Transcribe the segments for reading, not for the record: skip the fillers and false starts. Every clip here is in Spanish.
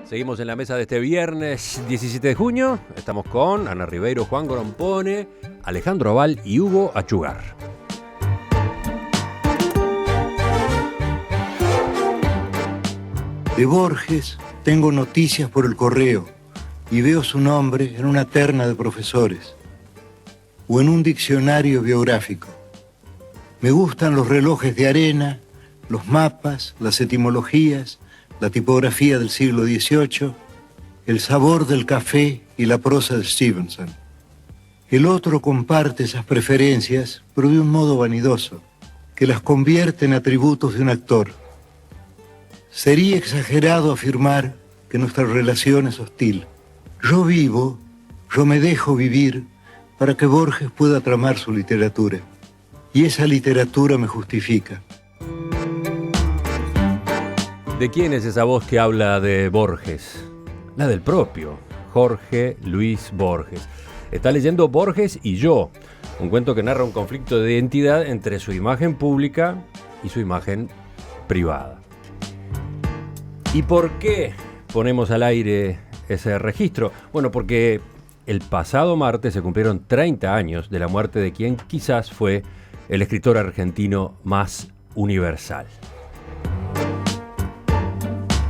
Seguimos en la mesa de este viernes 17 de junio. Estamos con Ana Ribeiro, Juan Gorompone, Alejandro Aval y Hugo Achugar. De Borges tengo noticias por el correo y veo su nombre en una terna de profesores o en un diccionario biográfico. Me gustan los relojes de arena, los mapas, las etimologías, la tipografía del siglo XVIII, el sabor del café y la prosa de Stevenson. El otro comparte esas preferencias, pero de un modo vanidoso, que las convierte en atributos de un actor. Sería exagerado afirmar que nuestra relación es hostil. Yo vivo, yo me dejo vivir para que Borges pueda tramar su literatura. Y esa literatura me justifica. ¿De quién es esa voz que habla de Borges? La del propio Jorge Luis Borges. Está leyendo Borges y yo, un cuento que narra un conflicto de identidad entre su imagen pública y su imagen privada. ¿Y por qué ponemos al aire ese registro? Bueno, porque el pasado martes se cumplieron 30 años de la muerte de quien quizás fue el escritor argentino más universal.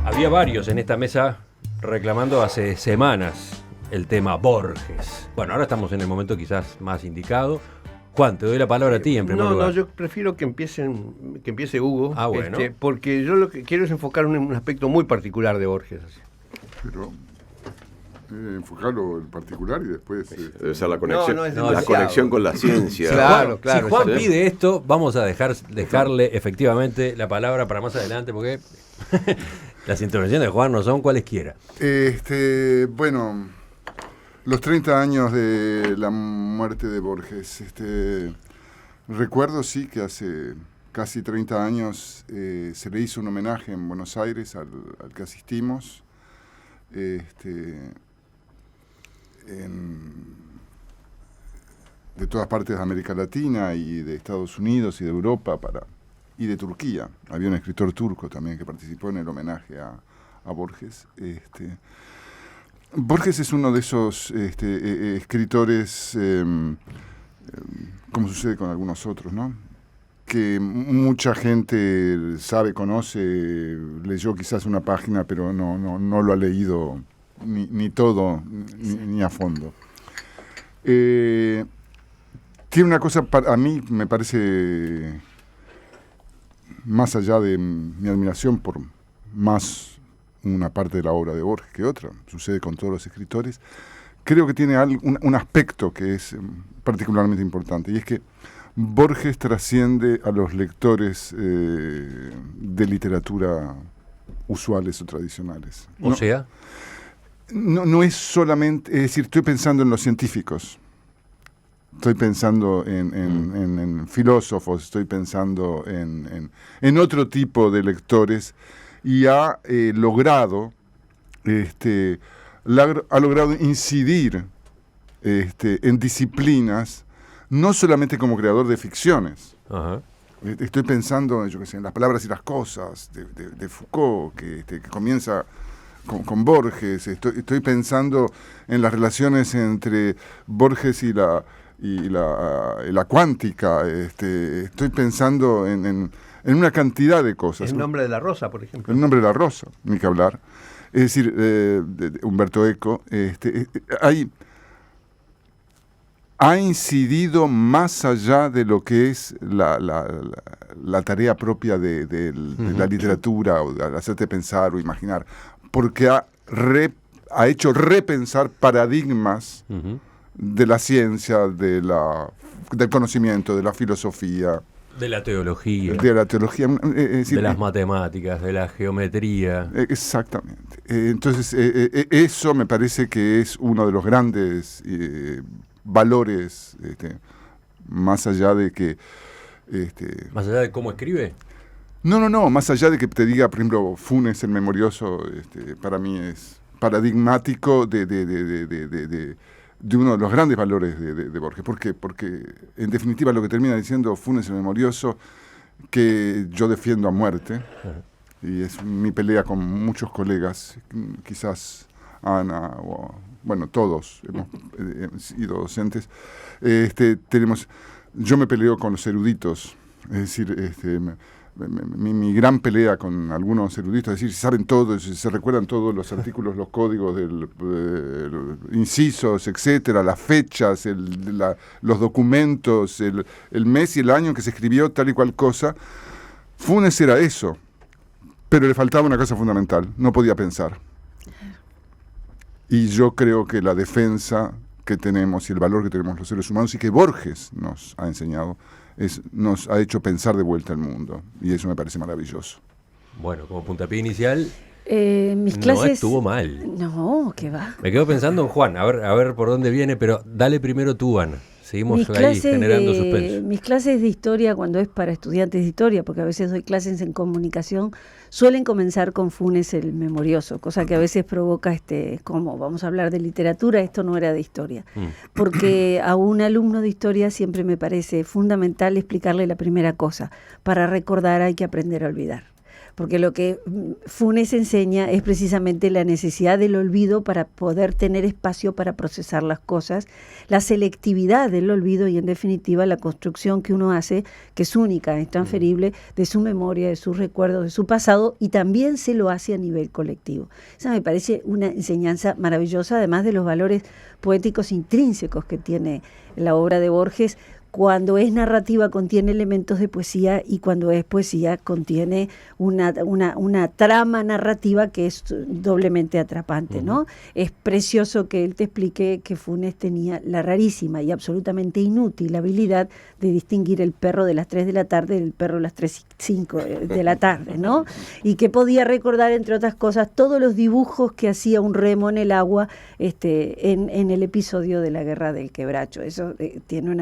Había varios en esta mesa reclamando hace semanas el tema Borges. Bueno, ahora estamos en el momento quizás más indicado. Juan, te doy la palabra a ti en primer lugar. No, yo prefiero que empiece Hugo, bueno. porque yo lo que quiero es enfocar un aspecto muy particular de Borges. Pero enfocarlo en particular y después... Debe ser la conexión, No, la conexión con la ciencia. Claro. Si Juan ¿sí? pide esto, vamos a dejarle efectivamente la palabra para más adelante, porque las intervenciones de Juan no son cualesquiera. Bueno, los 30 años de la muerte de Borges. Recuerdo, sí, que hace casi 30 años se le hizo un homenaje en Buenos Aires al que asistimos. De todas partes de América Latina y de Estados Unidos y de Europa y de Turquía. Había un escritor turco también que participó en el homenaje a Borges. Borges es uno de esos escritores, como sucede con algunos otros, ¿no? Que mucha gente sabe, conoce, leyó quizás una página, pero no lo ha leído ni todo, ni a fondo. Tiene una cosa, a mí me parece, más allá de mi admiración por más una parte de la obra de Borges que otra, sucede con todos los escritores, creo que tiene un aspecto que es particularmente importante, y es que Borges trasciende a los lectores de literatura usuales o tradicionales. O sea... No es solamente, es decir, estoy pensando en los científicos, estoy pensando en filósofos, estoy pensando en otro tipo de lectores, y ha logrado incidir en disciplinas, no solamente como creador de ficciones. Ajá. Estoy pensando, yo qué sé, en Las palabras y las cosas de Foucault, que comienza con Borges. Estoy pensando en las relaciones entre Borges y la cuántica. Estoy pensando en una cantidad de cosas. El nombre de la rosa, por ejemplo. El nombre de la rosa, ni que hablar. Es decir, de Humberto Eco. Ha incidido más allá de lo que es la tarea propia de la literatura, o de hacerte pensar o imaginar, porque ha hecho repensar paradigmas de la ciencia, del conocimiento, de la filosofía, de la teología, de las matemáticas, de la geometría. Exactamente. Entonces, eso me parece que es uno de los grandes valores, más allá de que... ¿Más allá de cómo escribe? No, más allá de que te diga, por ejemplo, Funes el Memorioso, para mí es paradigmático de uno de los grandes valores de Borges. ¿Por qué? Porque, en definitiva, lo que termina diciendo Funes el Memorioso, que yo defiendo a muerte, y es mi pelea con muchos colegas, quizás Ana, o, bueno, todos hemos sido docentes, yo me peleo con los eruditos, es decir, mi gran pelea con algunos eruditos, es decir, saben todo, se recuerdan todos los artículos, los códigos, incisos, etcétera, las fechas, los documentos, el mes y el año en que se escribió tal y cual cosa. Funes era eso, pero le faltaba una cosa fundamental, no podía pensar. Y yo creo que la defensa que tenemos y el valor que tenemos los seres humanos y que Borges nos ha enseñado, nos ha hecho pensar de vuelta el mundo. Y eso me parece maravilloso. Bueno, como puntapié inicial, mis clases... no estuvo mal. No, ¿qué va? Me quedo pensando en Juan, a ver por dónde viene, pero dale primero tú, Ana. Seguimos ahí generando suspenso. Mis clases de historia, cuando es para estudiantes de historia, porque a veces doy clases en comunicación, suelen comenzar con Funes el Memorioso, cosa que a veces provoca, como vamos a hablar de literatura, esto no era de historia. Porque a un alumno de historia siempre me parece fundamental explicarle la primera cosa. Para recordar hay que aprender a olvidar. Porque lo que Funes enseña es precisamente la necesidad del olvido para poder tener espacio para procesar las cosas, la selectividad del olvido y en definitiva la construcción que uno hace, que es única, es transferible, de su memoria, de sus recuerdos, de su pasado, y también se lo hace a nivel colectivo. Esa me parece una enseñanza maravillosa, además de los valores poéticos intrínsecos que tiene la obra de Borges. Cuando es narrativa contiene elementos de poesía y cuando es poesía contiene una trama narrativa que es doblemente atrapante, ¿no? Es precioso que él te explique que Funes tenía la rarísima y absolutamente inútil habilidad de distinguir el perro de las 3 de la tarde del perro de las 3:05 de la tarde, ¿no? Y que podía recordar, entre otras cosas, todos los dibujos que hacía un remo en el agua en el episodio de la Guerra del Quebracho. Eso tiene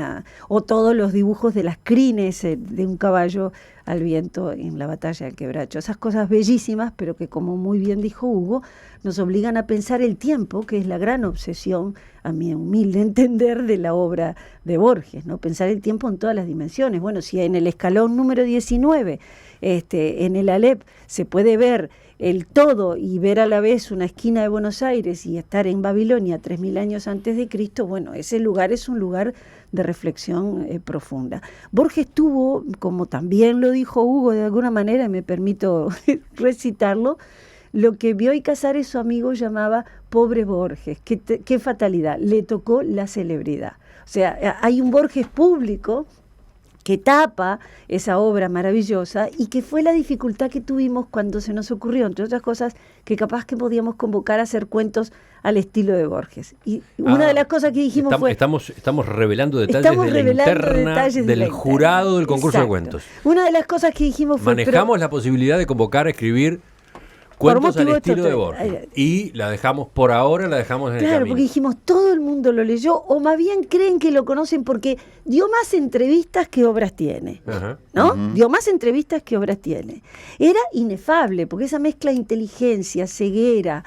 o todos los dibujos de las crines de un caballo al viento en la batalla del Quebracho. Esas cosas bellísimas, pero que, como muy bien dijo Hugo, nos obligan a pensar el tiempo, que es la gran obsesión, a mi humilde entender, de la obra de Borges, ¿no? Pensar el tiempo en todas las dimensiones. Bueno, si en el escalón número 19, en el Alep, se puede ver el todo y ver a la vez una esquina de Buenos Aires y estar en Babilonia 3000 años antes de Cristo, bueno, ese lugar es un lugar de reflexión profunda. Borges tuvo, como también lo dijo Hugo de alguna manera, me permito recitarlo, lo que Bioy Casares, su amigo, llamaba pobre Borges. Qué fatalidad, le tocó la celebridad. O sea, hay un Borges público que tapa esa obra maravillosa y que fue la dificultad que tuvimos cuando se nos ocurrió, entre otras cosas, que capaz que podíamos convocar a hacer cuentos al estilo de Borges. Y una de las cosas que dijimos estamos revelando detalles de la interna del jurado del concurso de cuentos. Una de las cosas que dijimos fue... Manejamos la posibilidad de convocar a escribir cuentos al estilo de Borges. Y la dejamos, por ahora la dejamos en el camino. Claro, porque dijimos, todo el mundo lo leyó, o más bien creen que lo conocen porque dio más entrevistas que obras tiene. ¿No? Dio más entrevistas que obras tiene. Era inefable, porque esa mezcla de inteligencia, ceguera,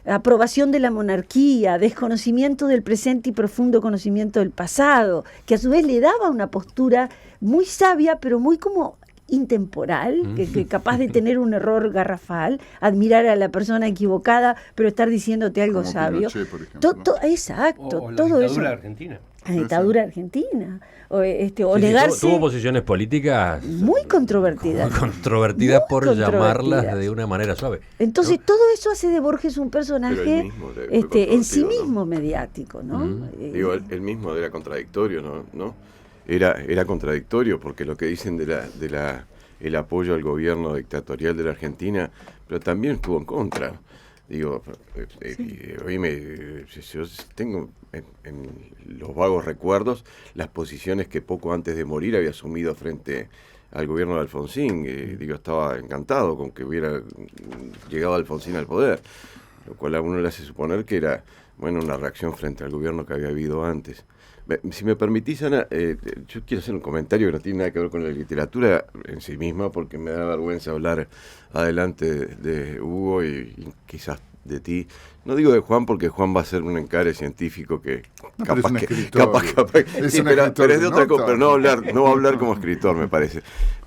aprobación de la monarquía, desconocimiento del presente y profundo conocimiento del pasado, que a su vez le daba una postura muy sabia, pero muy como intemporal, que capaz de tener un error garrafal, admirar a la persona equivocada, pero estar diciéndote algo como sabio. Pinochet, por ejemplo, exacto, o todo la eso. dictadura argentina. La dictadura argentina. O sí, negarse. Tuvo posiciones políticas muy controvertidas. Muy controvertidas, por llamarlas de una manera suave. Entonces, todo eso hace de Borges un personaje en sí mismo mediático, ¿no? Digo, él mismo era contradictorio, ¿no? Era contradictorio porque lo que dicen el apoyo al gobierno dictatorial de la Argentina, pero también estuvo en contra. Digo, yo tengo en los vagos recuerdos las posiciones que poco antes de morir había asumido frente al gobierno de Alfonsín. Estaba encantado con que hubiera llegado Alfonsín al poder, lo cual a uno le hace suponer que era una reacción frente al gobierno que había habido antes. Si me permitís, Ana, yo quiero hacer un comentario que no tiene nada que ver con la literatura en sí misma, porque me da vergüenza hablar adelante de Hugo y quizás de ti. No digo de Juan porque Juan va a ser un encare científico que No, pero es un escritor. Es sí, un pero escritor es de de otra cosa, nota. pero no va a hablar como escritor, me parece.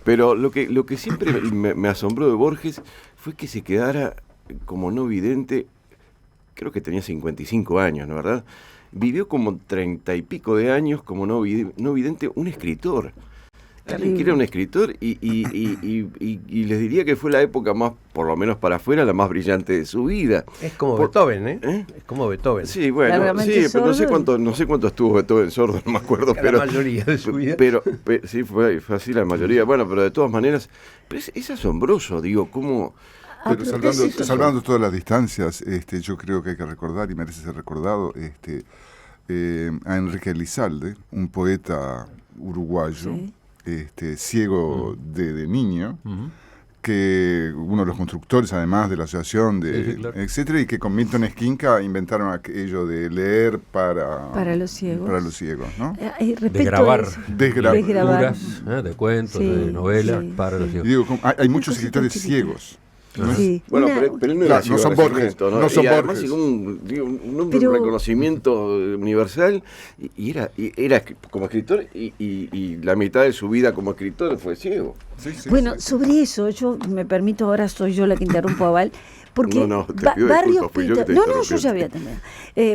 Pero lo que siempre me asombró de Borges fue que se quedara como no vidente. Creo que tenía 55 años, ¿no verdad? Vivió como 30 y pico de años como no vidente, un escritor. Alguien que era un escritor y les diría que fue la época más, por lo menos para afuera, la más brillante de su vida. Es como Beethoven, ¿eh? Es como Beethoven. Sí, bueno, Largamente pero no sé cuánto estuvo Beethoven sordo, no me acuerdo, pero la mayoría de su vida. Pero sí, fue así la mayoría. Bueno, pero de todas maneras, pero es asombroso, digo, cómo... Pero salvando todas las distancias, yo creo que hay que recordar, y merece ser recordado, a Enrique Elizalde, un poeta uruguayo, ciego de niño, que uno de los constructores, además de la asociación, claro. etcétera, y que con Milton Esquinca inventaron aquello de leer para los ciegos. Para los ciegos, ¿no? De grabar Desgrabar. lecturas, de cuentos, Sí, de novelas sí, para los sí. ciegos. Y digo, hay muchos cosita escritores chiquita. ciegos. ¿no? Sí, Bueno, una- pero él no Claro, era ciego no son de Borges, nacimiento, no son y además Borges. llegó un Pero- reconocimiento universal y era como escritor y la mitad de su vida como escritor fue ciego. Sí, sí, Bueno, sí. sobre eso, yo me permito, ahora soy yo la que interrumpo a Val, porque No, te pido Barrios disculpas, fui yo que Pintos, te no, interrumpí. yo ya había terminado.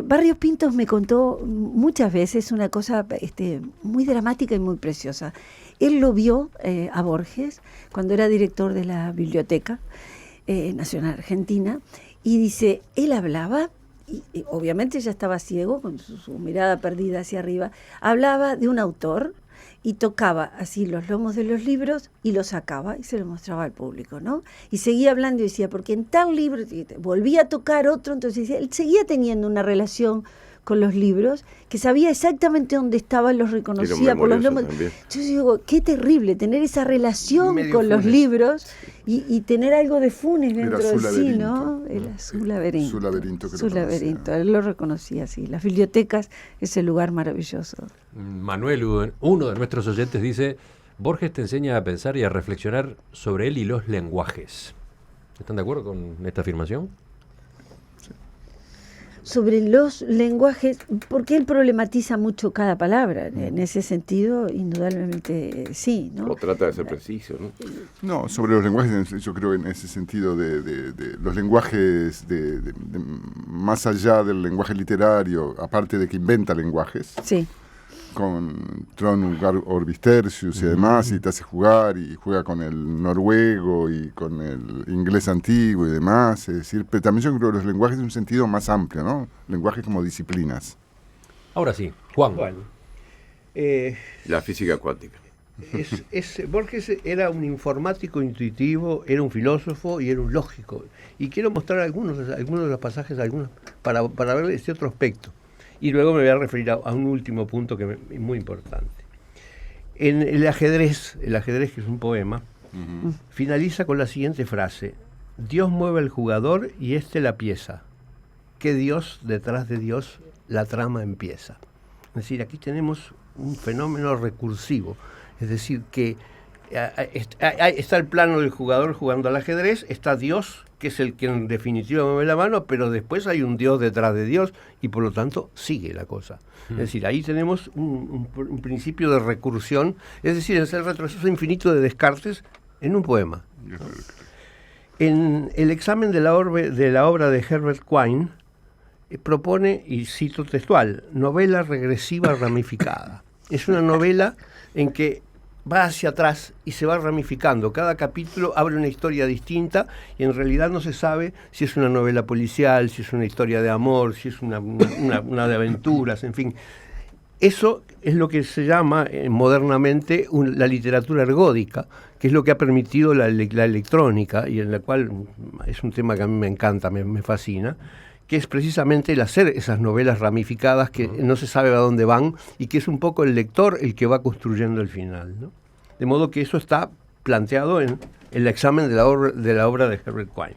Barrios Pintos me contó muchas veces una cosa muy dramática y muy preciosa. Él lo vio a Borges cuando era director de la Biblioteca Nacional Argentina, y dice, él hablaba, y obviamente ya estaba ciego, con su mirada perdida hacia arriba, hablaba de un autor y tocaba así los lomos de los libros y los sacaba y se los mostraba al público, ¿no? Y seguía hablando y decía, porque en tal libro, y volvía a tocar otro, entonces él seguía teniendo una relación con los libros, que sabía exactamente dónde estaban, los reconocía por los memorioso lomos. también. Yo digo, qué terrible tener esa relación Medio con los Funes. libros y tener algo de Funes Era dentro su de sí, ¿no? laberinto. Era su laberinto. Su laberinto que Su lo conocía. laberinto, él lo reconocía así. Las bibliotecas, ese lugar maravilloso. Manuel, uno de nuestros oyentes, dice: Borges te enseña a pensar y a reflexionar sobre él y los lenguajes. ¿Están de acuerdo con esta afirmación? Sobre los lenguajes, porque él problematiza mucho cada palabra. En ese sentido, indudablemente sí, ¿no? O trata de ser preciso, ¿no? No, sobre los lenguajes, yo creo en ese sentido de los lenguajes más allá del lenguaje literario, aparte de que inventa lenguajes, Sí. con Trond Orbistercius y demás, y te hace jugar, y juega con el noruego y con el inglés antiguo y demás, es decir, pero también yo creo que los lenguajes en un sentido más amplio, ¿no? Lenguajes como disciplinas. Ahora sí, Juan. Bueno, La física cuántica. Borges era un informático intuitivo, era un filósofo y era un lógico. Y quiero mostrar algunos de los pasajes para ver este otro aspecto. Y luego me voy a referir a un último punto que es muy importante. En el ajedrez que es un poema, finaliza con la siguiente frase: Dios mueve al jugador y éste la pieza. Que Dios, detrás de Dios, la trama empieza. Es decir, aquí tenemos un fenómeno recursivo. Es decir, que está el plano del jugador jugando al ajedrez, está Dios, que es el que en definitiva mueve la mano, pero después hay un Dios detrás de Dios y por lo tanto sigue la cosa. Es decir, ahí tenemos un principio de recursión, es decir, es el retroceso infinito de Descartes en un poema. En el examen de la obra de Herbert Quine, propone, y cito textual, novela regresiva ramificada. Es una novela en que va hacia atrás y se va ramificando. Cada capítulo abre una historia distinta y en realidad no se sabe si es una novela policial, si es una historia de amor, si es una de aventuras, en fin. Eso es lo que se llama modernamente la literatura ergódica, que es lo que ha permitido la electrónica, y en la cual es un tema que a mí me encanta, me fascina, que es precisamente el hacer esas novelas ramificadas que no se sabe a dónde van y que es un poco el lector el que va construyendo el final, ¿no? De modo que eso está planteado en el examen de la obra de Herbert Quine.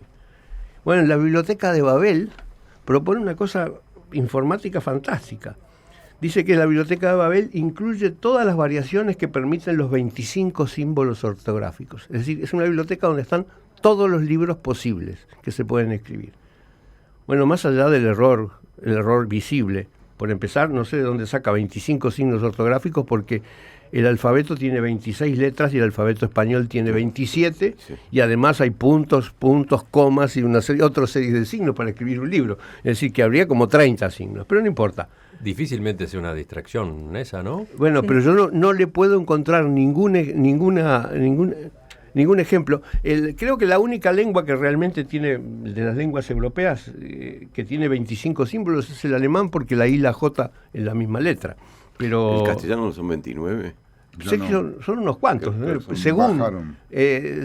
Bueno, en la Biblioteca de Babel propone una cosa informática fantástica. Dice que la Biblioteca de Babel incluye todas las variaciones que permiten los 25 símbolos ortográficos. Es decir, es una biblioteca donde están todos los libros posibles que se pueden escribir. Bueno, más allá del error, el error visible, por empezar, no sé de dónde saca 25 signos ortográficos, porque el alfabeto tiene 26 letras y el alfabeto español tiene 27, Sí. y además hay puntos, comas y otra serie de signos para escribir un libro. Es decir, que habría como 30 signos, pero no importa. Difícilmente es una distracción esa, ¿no? Bueno, Sí. pero yo no le puedo encontrar ningún ejemplo. Creo que la única lengua que realmente tiene, de las lenguas europeas, que tiene 25 símbolos es el alemán, porque la I y la J es la misma letra. Pero ¿El castellano no son 29? Ya sé no. que son unos cuantos, Pero ¿no? son- Según bajaron.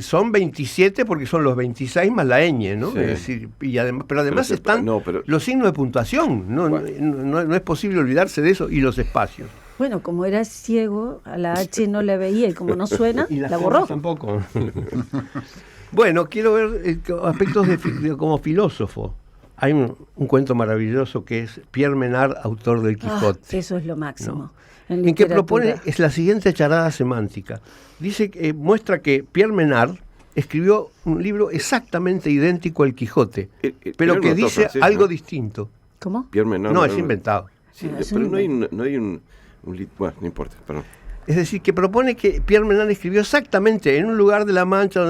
son 27 porque son los 26 más la ñ, ¿no? Sí. Es decir, pero además se- están no, pero- los signos de puntuación, no es posible olvidarse de eso, y los espacios. Bueno, como era ciego, a la H no la veía y como no suena, Y las la borró. comas tampoco. Bueno, quiero ver aspectos como filósofo. Hay un cuento maravilloso que es Pierre Menard, autor del Quijote. Eso es lo máximo. ¿No? En En que literatura. propone es la siguiente charada semántica. Dice que muestra que Pierre Menard escribió un libro exactamente idéntico al Quijote, pero era que un autor dice francés, algo ¿no? ¿Cómo? distinto. Pierre Menard No, era es un- inventado. Sí, Ah, es pero un no hay un bueno, no importa, perdón. Es decir, que propone que Pierre Menard escribió exactamente en un lugar de la Mancha,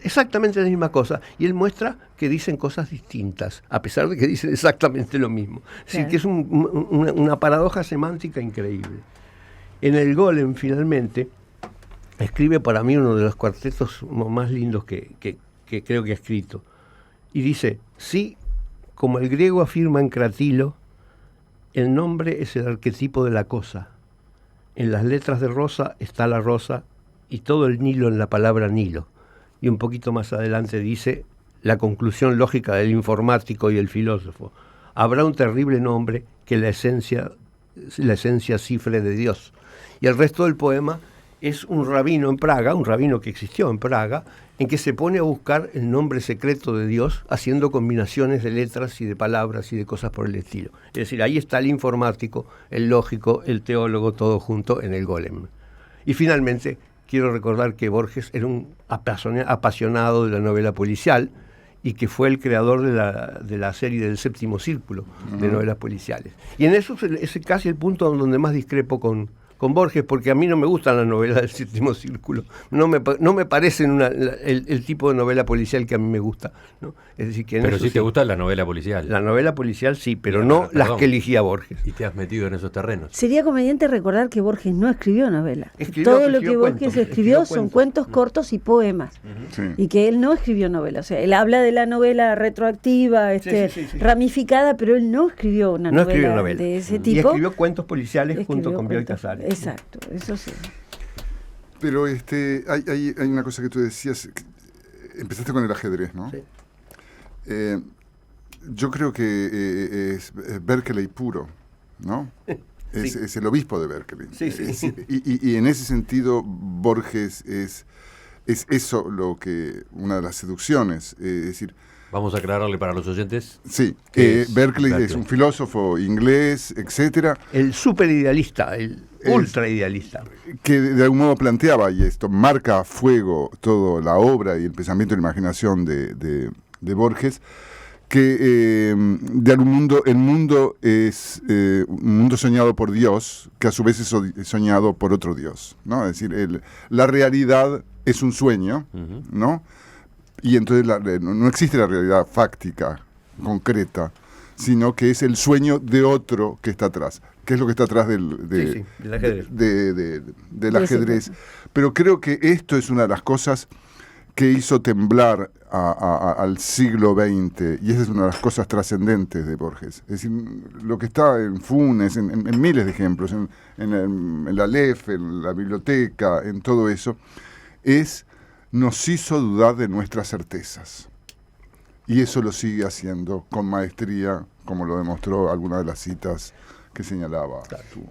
exactamente la misma cosa, y él muestra que dicen cosas distintas, a pesar de que dicen exactamente lo mismo. Es decir, Claro. que es una paradoja semántica increíble. En el Golem, finalmente, escribe para mí uno de los cuartetos más lindos que creo que ha escrito. Y dice, sí, como el griego afirma en Cratilo, el nombre es el arquetipo de la cosa. En las letras de rosa está la rosa y todo el Nilo en la palabra Nilo. Y un poquito más adelante dice la conclusión lógica del informático y el filósofo. Habrá un terrible nombre que la esencia cifre de Dios. Y el resto del poema es un rabino en Praga, un rabino que existió en Praga, en que se pone a buscar el nombre secreto de Dios haciendo combinaciones de letras y de palabras y de cosas por el estilo. Es decir, ahí está el informático, el lógico, el teólogo, todo junto en el Golem. Y finalmente, quiero recordar que Borges era un apasionado de la novela policial y que fue el creador de la serie del Séptimo Círculo de novelas policiales. Y en eso es casi el punto donde más discrepo con Borges, porque a mí no me gustan las novelas del Séptimo Círculo, no me parecen el tipo de novela policial que a mí me gusta, ¿no? Es decir, que en Pero eso sí te gusta la novela policial. la novela policial sí, pero Bien, no perdón. las que elegía Borges. Y te has metido en esos terrenos. Sería conveniente recordar que Borges no escribió novela. Escribió Todo lo que cuentos, Borges escribió son escribió cuentos cortos y poemas. Sí. Y que él no escribió novela. O sea, él habla de la novela retroactiva, sí. ramificada, pero él no escribió una No novela, escribió novela. de ese Y tipo. escribió cuentos policiales junto Escribió con Bioy cuentos. Casares. Exacto, eso sí. Pero hay una cosa que tú decías, empezaste con el ajedrez, ¿no? Sí. Yo creo que es Berkeley puro, ¿no? Es, Sí. es el obispo de Berkeley. Sí. Y en ese sentido, Borges es eso lo que, una de las seducciones, es decir, Vamos a aclararle para los oyentes. sí, ¿Qué es Berkeley es Berkeley? un filósofo inglés, etcétera, El superidealista, el ultra idealista. que de algún modo planteaba, y esto marca a fuego toda la obra y el pensamiento y la imaginación de Borges, que de algún mundo, el mundo es un mundo soñado por Dios, que a su vez es soñado por otro Dios, ¿no? Es decir, la realidad es un sueño, ¿no? Y entonces no existe la realidad fáctica, concreta, sino que es el sueño de otro que está atrás, que es lo que está atrás del ajedrez. del ajedrez. Pero creo que esto es una de las cosas que hizo temblar al siglo XX, y esa es una de las cosas trascendentes de Borges. Es decir, lo que está en Funes, en miles de ejemplos, en la LEF, en la biblioteca, en todo eso, nos hizo dudar de nuestras certezas. Y eso lo sigue haciendo con maestría, como lo demostró alguna de las citas que señalaba tú.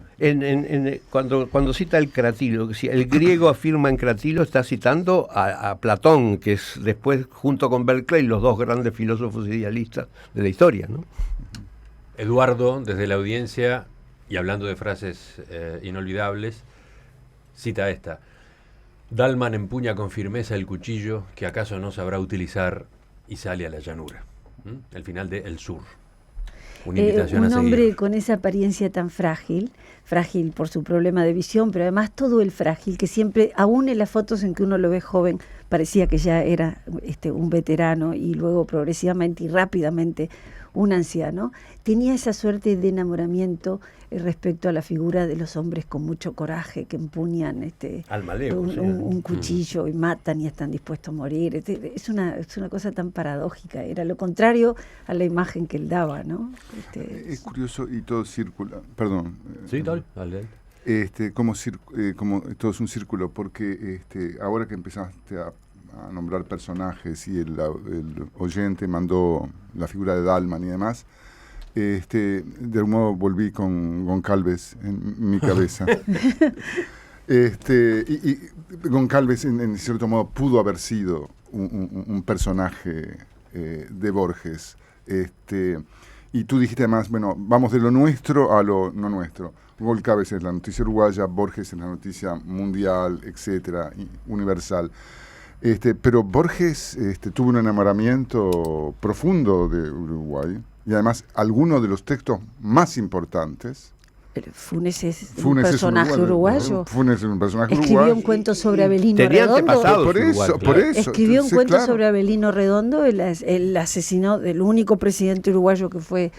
Cuando cita el Cratilo, si el griego afirma en Cratilo, está citando a Platón, que es después, junto con Berkeley, los dos grandes filósofos idealistas de la historia, ¿no? Eduardo, desde la audiencia, y hablando de frases inolvidables, cita esta. Dalman empuña con firmeza el cuchillo que acaso no sabrá utilizar y sale a la llanura. El final de El Sur. Una invitación un a hombre seguir. con esa apariencia tan frágil por su problema de visión, pero además todo el frágil, que siempre, aún en las fotos en que uno lo ve joven, parecía que ya era un veterano y luego progresivamente y rápidamente un anciano, tenía esa suerte de enamoramiento respecto a la figura de los hombres con mucho coraje, que empuñan Al malevo, un cuchillo y matan y están dispuestos a morir. Es una cosa tan paradójica, era lo contrario a la imagen que él daba, ¿no? Es curioso y todo circula, perdón. Sí, dale. Como todo es un círculo, porque ahora que empezaste a nombrar personajes y el oyente mandó la figura de Dalman y demás, de algún modo volví con Goncalves en mi cabeza. Y Goncalves en cierto modo pudo haber sido un personaje de Borges. Y tú dijiste además, bueno, vamos de lo nuestro a lo no nuestro. Goncalves es la noticia uruguaya, Borges es la noticia mundial, etcétera, universal. Pero Borges tuvo un enamoramiento profundo de Uruguay y además algunos de los textos más importantes. Pero Funes es un personaje uruguayo. Funes es un personaje Escribió uruguayo. un cuento sobre Avelino Tenía Redondo. antepasados Por eso, uruguayos, claro. Escribió un Sí, cuento claro. sobre Avelino Redondo, el asesino del único presidente uruguayo que fue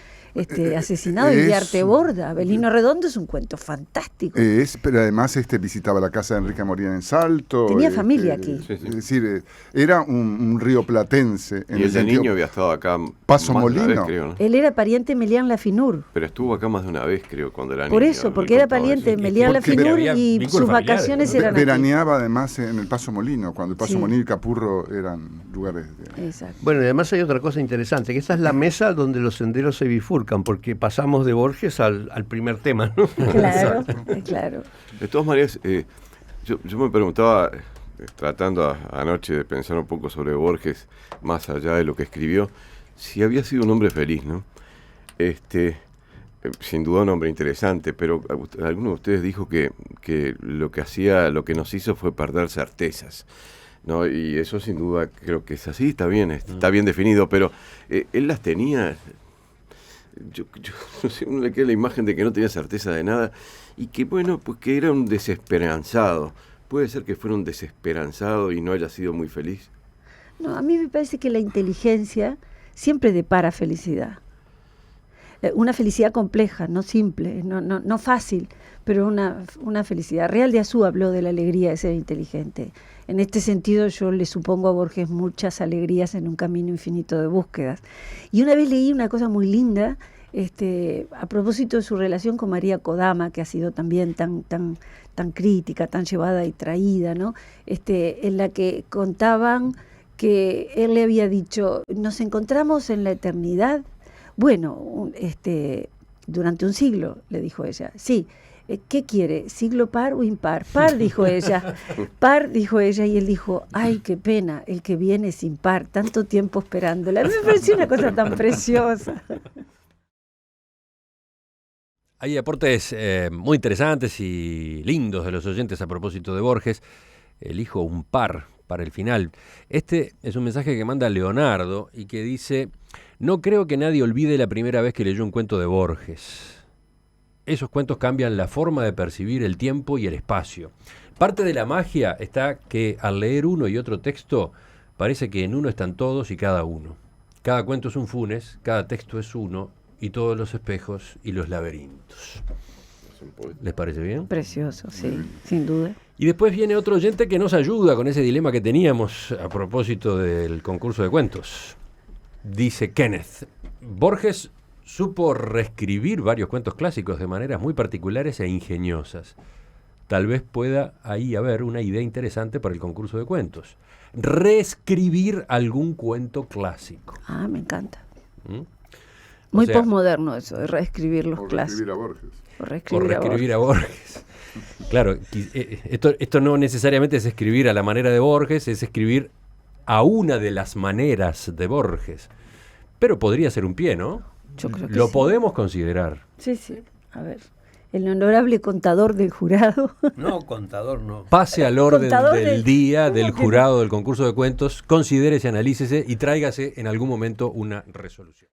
asesinado, y de Arteborda. Avelino Redondo es un cuento fantástico. Pero además visitaba la casa de Enrique Morín en Salto. Tenía familia aquí. Sí, sí. Es decir, era un rioplatense. Y ese niño había estado acá Paso más de una Molino. vez, creo, ¿no? Él era pariente de Melián Lafinur. Pero estuvo acá más de una vez, creo, cuando era Por niño. eso, Me porque era contaba pariente de eso. Melián Porque Lafinur había y vínculos sus familiares, vacaciones ¿no? eran aquí. Veraneaba además en el Paso Molino, cuando el Paso Sí. Molino y Capurro eran lugares de... Exacto. Bueno, y además hay otra cosa interesante, que esta es la mesa donde los senderos se bifurcan, porque pasamos de Borges al primer tema, ¿no? Claro, claro. De todas maneras, yo me preguntaba, tratando anoche de pensar un poco sobre Borges, más allá de lo que escribió, si había sido un hombre feliz, ¿no? Sin duda un hombre interesante, pero alguno de ustedes dijo que lo que nos hizo fue perder certezas, ¿no? Y eso sin duda creo que es así, está bien definido, pero él las tenía. Yo no sé, uno le queda la imagen de que no tenía certeza de nada y que bueno, pues que era un desesperanzado. ¿Puede ser que fuera un desesperanzado y no haya sido muy feliz? No, a mí me parece que la inteligencia siempre depara felicidad. Una felicidad compleja, no simple, no fácil, pero una felicidad. Real de Azú habló de la alegría de ser inteligente. En este sentido yo le supongo a Borges muchas alegrías en un camino infinito de búsquedas. Y una vez leí una cosa muy linda, a propósito de su relación con María Kodama, que ha sido también tan crítica, tan llevada y traída, ¿no? En la que contaban que él le había dicho, nos encontramos en la eternidad. Bueno, durante un siglo, le dijo ella. Sí, ¿qué quiere? ¿Siglo par o impar? Par, dijo ella. Par, dijo ella, y él dijo, ay, qué pena, el que viene es impar, tanto tiempo esperándola. A mí me pareció una cosa tan preciosa. Hay aportes muy interesantes y lindos de los oyentes a propósito de Borges. Elijo un par para el final. Este es un mensaje que manda Leonardo y que dice: no creo que nadie olvide la primera vez que leyó un cuento de Borges. Esos cuentos cambian la forma de percibir el tiempo y el espacio. Parte de la magia está que al leer uno y otro texto parece que en uno están todos y cada uno. Cada cuento es un Funes, cada texto es uno, y todos los espejos y los laberintos. ¿Les parece bien? Precioso, sí, sin duda. Y después viene otro oyente que nos ayuda con ese dilema que teníamos a propósito del concurso de cuentos. Dice Kenneth: Borges supo reescribir varios cuentos clásicos de maneras muy particulares e ingeniosas. Tal vez pueda ahí haber una idea interesante para el concurso de cuentos. Reescribir algún cuento clásico. Ah, me encanta. ¿Mm? Muy O sea, posmoderno eso, de reescribir los O clásicos. reescribir a Borges. O O reescribir reescribir a Borges. Claro, esto no necesariamente es escribir a la manera de Borges, es escribir a una de las maneras de Borges. Pero podría ser un pie, ¿no? Yo creo que Lo sí. podemos considerar. Sí, sí. A ver. el honorable contador del jurado. No, contador no. Pase al orden Contador del día ¿cómo del que jurado del concurso de cuentos, considérese, analícese y tráigase en algún momento una resolución.